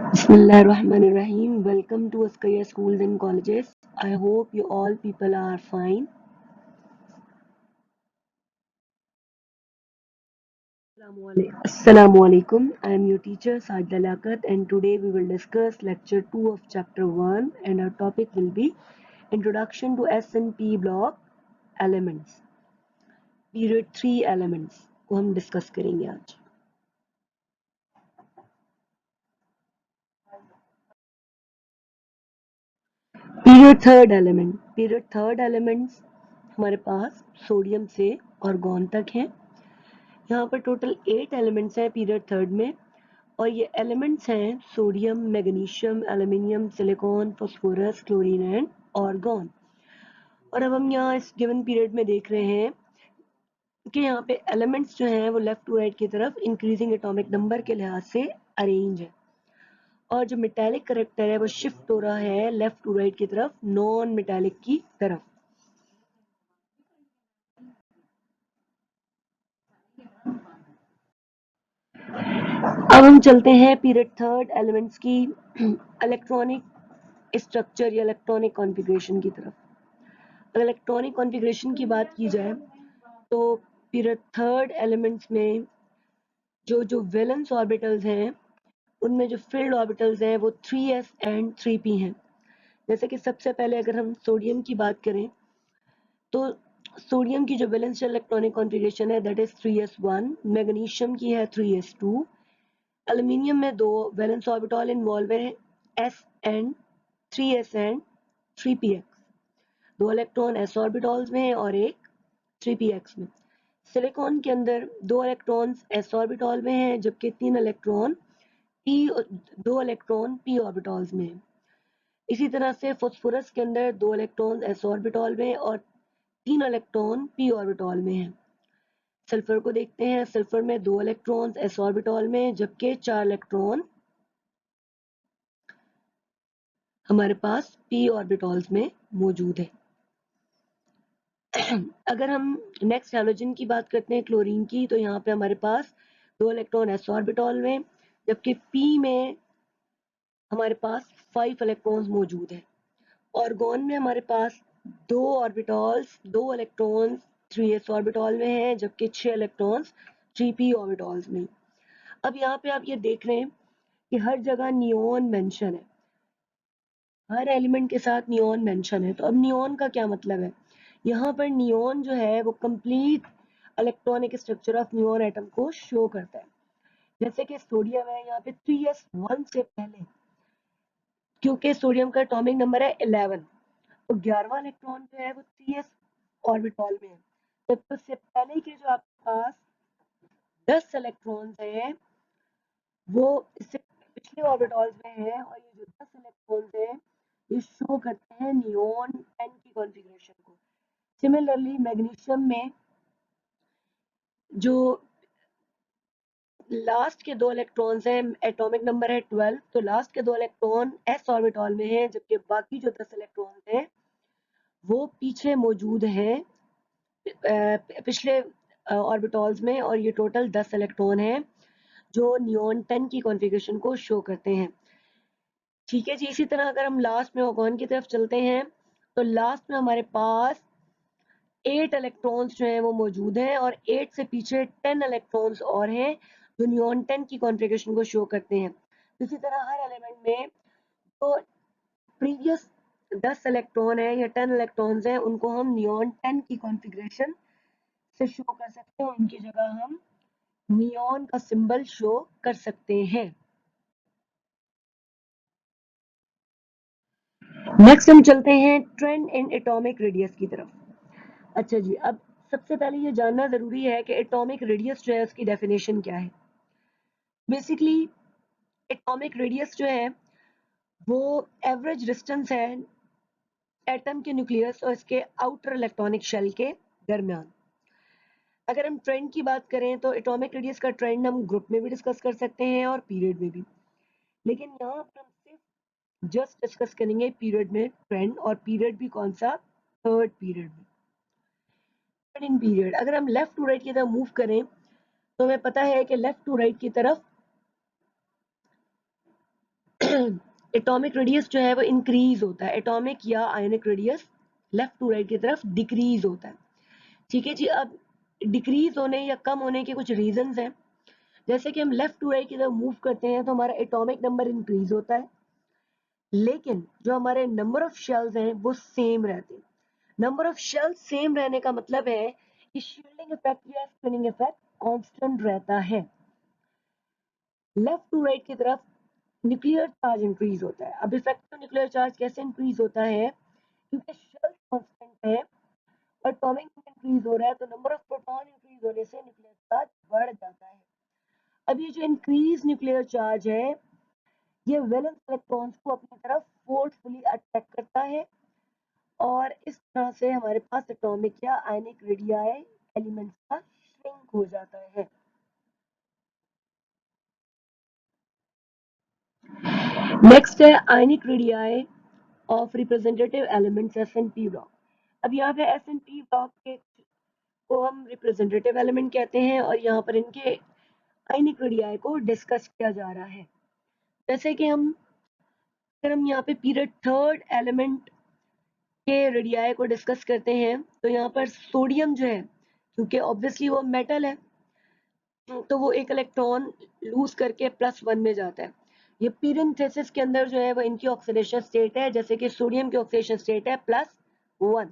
Bismillahirrahmanirrahim. Welcome to Askaya Schools and Colleges. I hope you all people are fine. Assalamu alaikum. I am your teacher Sajda Lakat and today we will discuss lecture 2 of chapter 1 and our topic will be Introduction to S&P block elements. Period 3 elements को हम discuss करेंगे आज. Period third elements हमारे पास sodium से argon तक हैं. यहाँ पर टोटल 8 एलिमेंट्स हैं पीरियड थर्ड में और ये एलिमेंट्स हैं sodium, magnesium, aluminium, silicon, phosphorus, chlorine and argon. और अब हम यहाँ इस गिवन पीरियड में देख रहे हैं कि यहाँ पे एलिमेंट्स जो हैं वो लेफ्ट टू राइट की तरफ इंक्रीजिंग एटॉमिक नंबर के लिहाज से अरेंज है और जो मेटालिक करेक्टर है वो शिफ्ट हो रहा है लेफ्ट टू राइट की तरफ नॉन मेटालिक की तरफ. अब हम चलते हैं पीरियड थर्ड एलिमेंट्स की इलेक्ट्रॉनिक स्ट्रक्चर या इलेक्ट्रॉनिक कॉन्फ़िगरेशन की तरफ. अगर इलेक्ट्रॉनिक कॉन्फ़िगरेशन की बात की जाए तो पीरियड थर्ड एलिमेंट्स में जो वैलेंस ऑर्बिटल्स हैं उनमें जो फील्ड ऑर्बिटल्स हैं वो 3s एंड 3p हैं. जैसे कि सबसे पहले अगर हम सोडियम की बात करें तो सोडियम की जो वैलेंस इलेक्ट्रॉनिक कॉन्फ़िगरेशन है दैट इज 3s1, मैग्नीशियम की है 3s2, एल्यूमिनियम में दो वैलेंस ऑर्बिटल इन्वॉल्व है s and 3s and 3px. दो इलेक्ट्रॉन s ऑर्बिटल्स में है और एक 3px में. सिलिकॉन के अंदर दो इलेक्ट्रॉन्स s ऑर्बिटल में हैं जबकि दो इलेक्ट्रॉन p ऑर्बिटल्स में हैं. इसी तरह से फास्फोरस के अंदर दो इलेक्ट्रॉन s ऑर्बिटल में और तीन इलेक्ट्रॉन p ऑर्बिटल में हैं. सल्फर को देखते हैं. सल्फर में दो इलेक्ट्रॉन s ऑर्बिटल में जबकि चार इलेक्ट्रॉन हमारे पास p ऑर्बिटल्स में मौजूद है. अगर हम नेक्स्ट हैलोजन की बात करते हैं क्लोरीन की तो यहाँ पे हमारे पास दो इलेक्ट्रॉन s ऑर्बिटल में जबकि p में हमारे पास 5 इलेक्ट्रॉन्स मौजूद है. आर्गॉन में हमारे पास दो इलेक्ट्रॉन्स 3s ऑर्बिटल में हैं जबकि 6 इलेक्ट्रॉन्स 3p ऑर्बिटल्स में. अब यहाँ पे आप ये देख रहे हैं कि हर जगह नियॉन मेंशन है, हर एलिमेंट के साथ नियॉन मेंशन है. तो अब नियॉन का क्या मतलब है? यहाँ पर नियॉन जो है वो complete electronic structure of neon atom को शो करता है. जैसे कि सोडियम है यहाँ पे 3s1 से पहले क्योंकि सोडियम का एटॉमिक नंबर है 11 तो 11वां इलेक्ट्रॉन जो है वो 3s ऑर्बिटल में है. तो उससे पहले के जो आपके पास 10 इलेक्ट्रॉन्स हैं वो इससे पिछले ऑर्बिटल्स में है और ये जो 10 इलेक्ट्रॉन्स हैं ये शो करते हैं नियॉन 10 की कॉन्फ़िगरेशन को. सिमिलरली मैग्नीशियम में जो लास्ट के दो इलेक्ट्रॉन्स हैं एटॉमिक नंबर है 12 तो लास्ट के दो इलेक्ट्रॉन s ऑर्बिटल में हैं जबकि बाकी जो 10 इलेक्ट्रॉन्स हैं वो पीछे मौजूद हैं पिछले ऑर्बिटल्स में और ये टोटल 10 इलेक्ट्रॉन हैं जो नियॉन 10 की कॉन्फ़िगरेशन को शो करते हैं. ठीक है जी. इसी तरह अगर हम लास्ट में ऑर्गन की तरफ चलते हैं तो लास्ट में हमारे पास 8 इलेक्ट्रॉन्स जो हैं वो मौजूद हैं और 8 से पीछे 10 इलेक्ट्रॉन्स और हैं जो नियॉन 10 की कॉन्फ़िगरेशन को शो करते हैं. इसी तरह हर एलिमेंट में तो प्रीवियस 10 इलेक्ट्रॉन है या 10 इलेक्ट्रॉन्स हैं उनको हम नियॉन 10 की कॉन्फ़िगरेशन से शो कर सकते हैं. उनकी जगह हम नियॉन का सिंबल शो कर सकते हैं. नेक्स्ट हम चलते हैं ट्रेंड इन एटॉमिक रेडियस की तरफ. अच्छा जी. अब सबसे पहले ये जानना जरूरी है कि एटॉमिक रेडियस जो है उसकी डेफिनेशन क्या है. बेसिकली एटॉमिक रेडियस जो है वो एवरेज डिस्टेंस है एटम के न्यूक्लियस और इसके आउटर इलेक्ट्रॉनिक शेल के दरमियान. अगर हम ट्रेंड की बात करें तो एटॉमिक रेडियस का ट्रेंड हम ग्रुप में भी डिस्कस कर सकते हैं और पीरियड में भी, लेकिन यहाँ पर हम सिर्फ जस्ट डिस्कस करेंगे पीरियड में ट्रेंड. और पीरियड भी कौन सा? थर्ड पीरियड में. इन पीरियड अगर हम लेफ्ट टू राइट की तरफ मूव करें तो हमें पता है कि लेफ्ट टू राइट की तरफ एटॉमिक रेडियस जो है वो इंक्रीज होता है, एटॉमिक या ionic radius left to right की तरफ डिक्रीज होता है। ठीक है जी। अब डिक्रीज होने या कम होने के कुछ रीजंस हैं। जैसे कि हम लेफ्ट टू राइट की तरफ मूव करते हैं तो हमारा एटॉमिक नंबर इंक्रीज होता है, लेकिन जो हमारे नंबर ऑफ शेल्स हैं वो सेम रहते हैं। नंबर ऑफ शेल्स सेम रहने का मतलब है कि शील्डिंग इफेक्ट या स्पिनिंग इफेक्ट कांस्टेंट रहता है। लेफ्ट टू राइट की तरफ न्यूक्लियर चार्ज इंक्रीज होता है। अब इफेक्टिव न्यूक्लियर चार्ज कैसे इंक्रीज होता है? क्योंकि शेल कांस्टेंट है और एटॉमिक इंक्रीज हो रहा है, तो नंबर ऑफ प्रोटॉन इंक्रीज होने से न्यूक्लियर चार्ज बढ़ जाता है। अब ये जो इंक्रीज न्यूक्लियर चार्ज है, ये वैलेंस इलेक्ट्रॉन्स को अपनी तरफ फोर्सफुली अट्रैक्ट करता है और इस तरह से हमारे पास एटॉमिक या आयनिक रेडियाई एलिमेंट्स का श्रिंक हो जाता है। नेक्स्ट है ionic radii of representative elements S and P block. अब यहाँ पे एस&पी ब्लॉक के को हम रिप्रेजेंटेटिव एलिमेंट कहते हैं और यहाँ पर इनके आयनिक रेडियाई को डिस्कस किया जा रहा है। जैसे कि अगर हम यहाँ पे पीरियड थर्ड एलिमेंट के रेडियाई को डिस्कस करते हैं तो यहाँ पर सोडियम जो है, क्योंकि ऑब्वियसली वो मेटल है, तो वो एक इलेक्ट्रॉन लूज करके +1 में जाता है। ये पीरियड के अंदर जो है वो इनकी ऑक्सीडेशन स्टेट है, जैसे कि सोडियम की ऑक्सीडेशन स्टेट है +1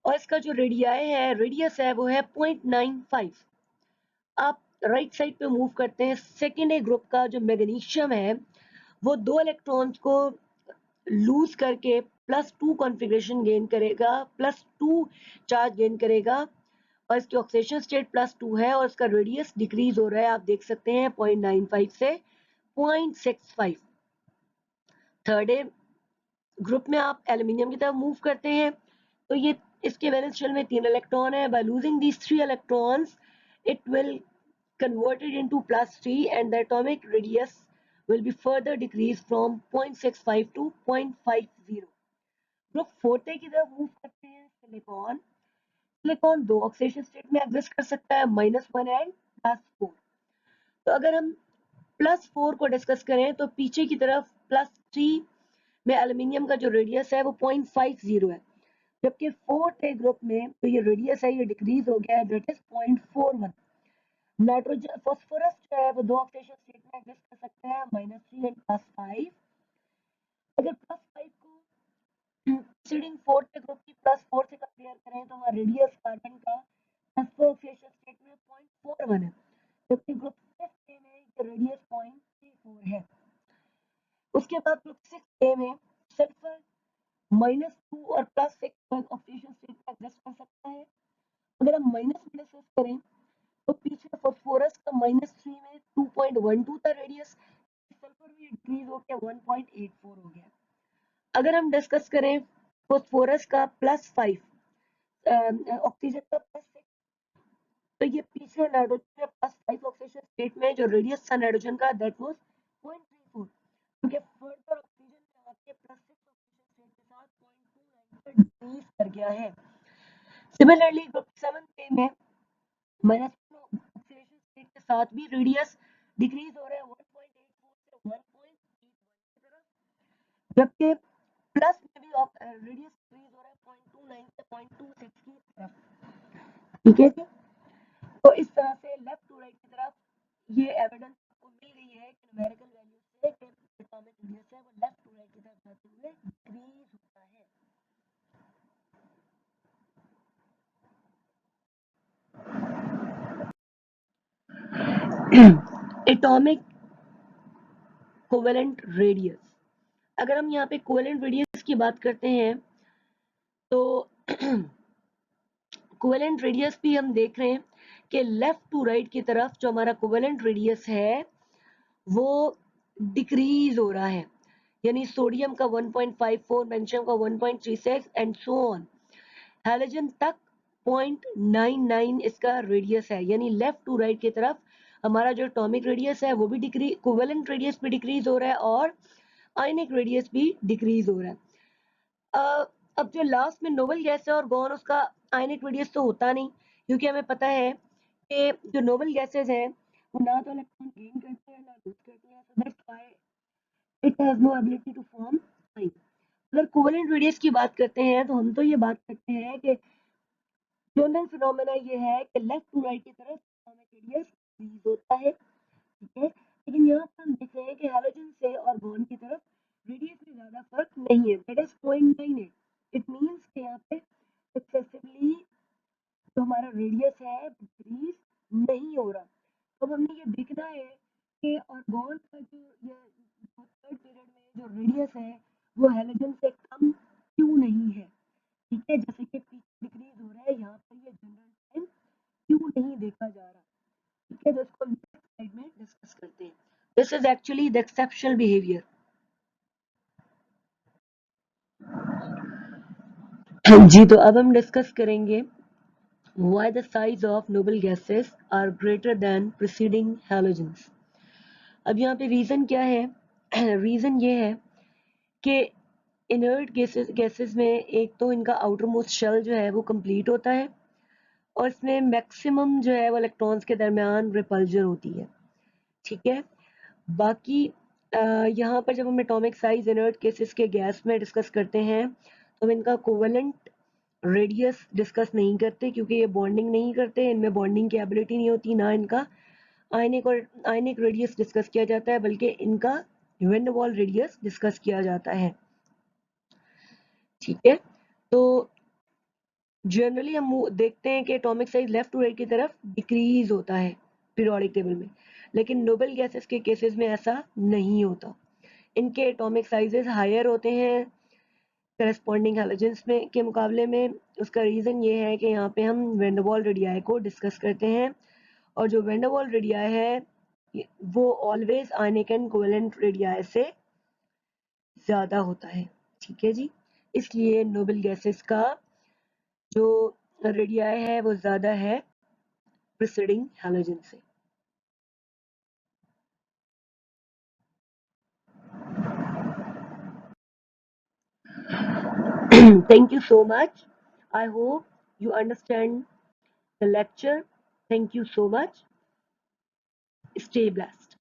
और इसका जो रेडियस है वो है 0.95। आप राइट साइड पे मूव करते हैं, सेकेंड ए ग्रुप का जो मैग्नीशियम है वो 2 इलेक्ट्रॉन्स को लूज करके +2 कॉन्फ़िगरेशन गेन करेगा, +2 चार्ज गेन करेगा और इसकी ऑक्सीडेशन स्टेट +2 है और इसका रेडियस डिक्रीज हो रहा है, आप देख सकते हैं 0.95 से 0.65। थर्ड ए ग्रुप में आप एल्यूमिनियम की तरफ मूव करते हैं तो ये इसके वैलेंस शेल में 3 इलेक्ट्रॉन है। By losing these 3 electrons it will converted into +3 and the atomic radius will be further decreased from 0.65 to 0.50। Group fourth की तरफ मूव करते हैं सिलिकॉन। सिलिकॉन 2 ऑक्सीडेशन स्टेट में एग्जिस्ट कर सकता है, -1 एंड +4। तो अगर हम +4 को डिस्कस करें तो पीछे की तरफ +3 में एल्यूमिनियम का जो रेडियस है वो 0.50 है, जबकि फोर्थ ए ग्रुप में तो ये रेडियस है ये डिक्रीज हो गया है, दैट इज 0.41। नाइट्रोजन फास्फोरस जो है वो 2 ऑक्सीडेशन स्टेट में एग्जिस्ट कर सकता है, -3 एंड +5। अगर +5 को प्रीसीडिंग फोर्थ ग्रुप की +4 से कंपेयर करें तो हमारा रेडियस कार्बन का फास्फोर ऑक्सीडेशन स्टेट में 0.41 है, जबकि ग्रुप 5 में रेडियस 0.34 है। उसके बाद ग्रुप 6 में सल्फर -2 और +6 ऑक्सीडेशन स्टेट में एग्जिस्ट कर सकता है। अगर हम माइनस में डिस्कस करें तो पीछे फास्फोरस का -3 में 2.12 था रेडियस, सल्फर भी इंक्रीज होकर 1.84 हो गया। अगर हम डिस्कस करें फास्फोरस का +5, ऑक्सीजन का +6, तो ये पीछे नाइट्रोजन का +5 ऑक्सीजन स्टेट में जो रेडियस था नाइट्रोजन का दैट वाज 0.34, क्योंकि फर्दर ऑक्सीजन में आके +6 ऑक्सीजन स्टेट के साथ 0.29 पर डिक्रीज कर गया है। सिमिलरली ग्रुप 7 में -1 ऑक्सीडेशन स्टेट के साथ भी रेडियस डिक्रीज हो रहा है 1.84 से 1.81 की तरफ, जबकि प्लस में भी रेडियस डिक्रीज हो रहा है 0.29 से 0.26 की तरफ। ठीक है जी। तो इस तरह से लेफ्ट टू राइट की तरफ ये एविडेंस आपको मिल गई है कि न्यूमेरिकल वैल्यू से एटॉमिक रेडियस है वो लेफ्ट टू राइट की तरफ जाते हुए डिक्रीज होता है। एटॉमिक कोवेलेंट रेडियस, अगर हम यहाँ पे कोवेलेंट रेडियस की बात करते हैं तो कोवेलेंट रेडियस भी हम देख रहे हैं कि लेफ्ट टू राइट की तरफ जो हमारा कोवेलेंट रेडियस है वो डिक्रीज हो रहा है, यानी सोडियम का 1.54, मैग्नीशियम का 1.36 एंड सो ऑन। हैलोजन तक 0.99 इसका रेडियस है, यानी लेफ्ट टू राइट की तरफ हमारा जो एटॉमिक रेडियस है वो भी डिक्रीज, कोवेलेंट रेडियस भी डिक्रीज हो रहा है और आयनिक रेडियस भी डिक्रीज हो रहा है। अब जो लास्ट में नोबल गैस है और गॉन, उसका आयनिक रेडियस तो होता नहीं, क्योंकि हमें पता है कि जो नोबल गैसेस हैं वो ना तो इलेक्ट्रॉन गेन करते हैं ना लूज करते हैं, so that's why it has no ability to form fine. अगर कोवेलेंट रेडियस की बात करते हैं तो हम तो ये बात करते हैं कि जनरल फिनोमेना ये है कि लेफ्ट टू राइट की तरफ एटॉमिक रेडियस इंक्रीज होता है, ठीक है। लेकिन यहाँ पर हम देख रहे हैं कि हैलोजन से और बोन की तरफ रेडियस में ज़्यादा फर्क नहीं है, दैट इज 0.9 है। इट मीन्स कि यहाँ पे सक्सेसिवली जो हमारा रेडियस है डिक्रीज नहीं हो रहा। तो अब हमने ये देखना है कि आर्गन का जो ये थर्ड पीरियड में जो रेडियस है वो हैलोजन से कम क्यों नहीं है, ठीक है। जैसे कि पीछे डिक्रीज हो रहा है, यहाँ पर ये जनरल टाइम क्यों नहीं देखा जा रहा, ठीक है। तो इसको नेक्स्ट स्लाइड में डिस्कस करते हैं। This is actually the exceptional behaviour. जी, तो अब हम डिस्कस करेंगे why the size of noble gases are greater than preceding halogens। अब यहाँ पे रीजन क्या है? रीजन ये है कि इनर्ट गैसेस में एक तो इनका आउटर मोस्ट शेल जो है वो कंप्लीट होता है और इसमें मैक्सिमम जो है वो इलेक्ट्रॉन्स के दरमियान रिपल्जन होती है, ठीक है। बाकी यहाँ पर जब हम एटॉमिक साइज इनर्ट केसेस के गैस में डिस्कस करते हैं तो हम इनका कोवेलेंट रेडियस डिस्कस नहीं करते क्योंकि ये बॉन्डिंग नहीं करते, इनमें बॉन्डिंग की एबिलिटी नहीं होती, ना इनका आयनिक रेडियस डिस्कस किया जाता है, बल्कि इनका वैन डर वाल रेडियस डिस्कस किया जाता है, ठीक है। तो जनरली हम देखते हैं कि atomic size left to right की तरफ डिक्रीज होता है पीरियोडिक टेबल में, लेकिन नोबेल गैसेस के केसेस में ऐसा नहीं होता। इनके एटॉमिक साइजेस हायर होते हैं करस्पॉन्डिंग हैलोजेंस में के मुकाबले में। उसका रीज़न ये है कि यहाँ पे हम वैन डर वाल रेडियाई को डिस्कस करते हैं और जो वैन डर वाल रेडियाई है वो always ionic and covalent radii से ज़्यादा होता है, ठीक है जी। इसलिए नोबेल गैसेस का जो रेडियाई है वो ज़्यादा है प्रिसीडिंग हैलोजन से। Thank you so much. I hope you understand the lecture. Thank you so much. Stay blessed.